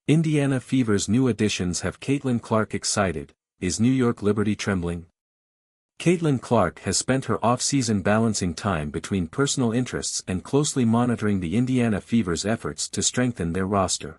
Indiana Fever's new additions have Caitlin Clark excited. Is New York Liberty trembling? Caitlin Clark has spent her off-season balancing time between personal interests and closely monitoring the Indiana Fever's efforts to strengthen their roster.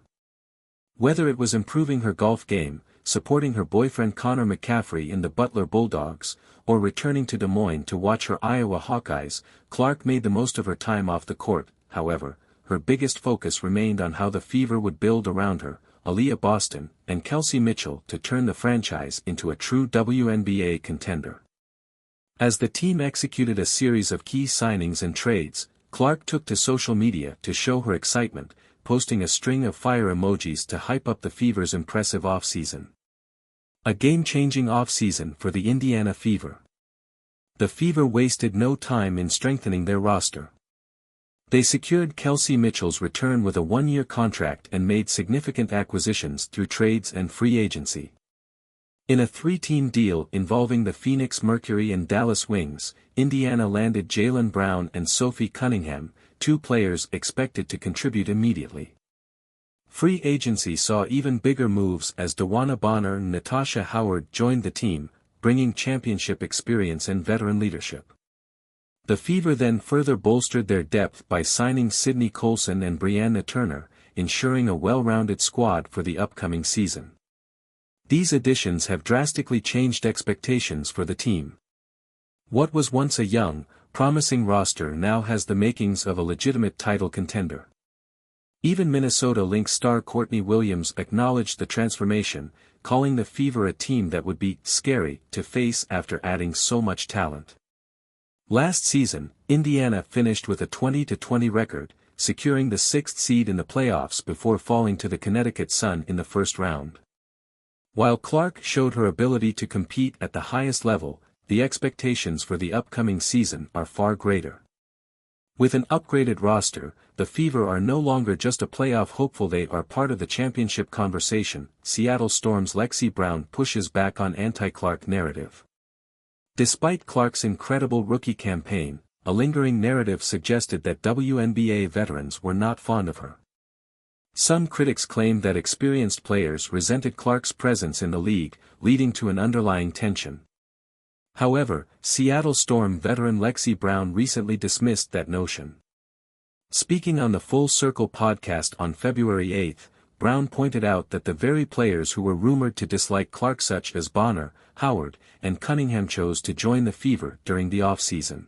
Whether it was improving her golf game, supporting her boyfriend Connor McCaffrey in the Butler Bulldogs, or returning to Des Moines to watch her Iowa Hawkeyes, Clark made the most of her time off the court. However, her biggest focus remained on how the Fever would build around her, Aaliyah Boston, and Kelsey Mitchell to turn the franchise into a true WNBA contender. As the team executed a series of key signings and trades, Clark took to social media to show her excitement, posting a string of fire emojis to hype up the Fever's impressive offseason. A game-changing offseason for the Indiana Fever. The Fever wasted no time in strengthening their roster. They secured Kelsey Mitchell's return with a one-year contract and made significant acquisitions through trades and free agency. In a three-team deal involving the Phoenix Mercury and Dallas Wings, Indiana landed Jaylen Brown and Sophie Cunningham, two players expected to contribute immediately. Free agency saw even bigger moves as DeWanna Bonner and Natasha Howard joined the team, bringing championship experience and veteran leadership. The Fever then further bolstered their depth by signing Sydney Colson and Brianna Turner, ensuring a well-rounded squad for the upcoming season. These additions have drastically changed expectations for the team. What was once a young, promising roster now has the makings of a legitimate title contender. Even Minnesota Lynx star Courtney Williams acknowledged the transformation, calling the Fever a team that would be scary to face after adding so much talent. Last season, Indiana finished with a 20-20 record, securing the 6th seed in the playoffs before falling to the Connecticut Sun in the first round. While Clark showed her ability to compete at the highest level, the expectations for the upcoming season are far greater. With an upgraded roster, the Fever are no longer just a playoff hopeful, they are part of the championship conversation. Seattle Storm's Lexi Brown pushes back on anti-Clark narrative. Despite Clark's incredible rookie campaign, a lingering narrative suggested that WNBA veterans were not fond of her. Some critics claimed that experienced players resented Clark's presence in the league, leading to an underlying tension. However, Seattle Storm veteran Lexi Brown recently dismissed that notion. Speaking on the Full Circle podcast on February 8, Brown pointed out that the very players who were rumored to dislike Clark, such as Bonner, Howard, and Cunningham, chose to join the Fever during the offseason.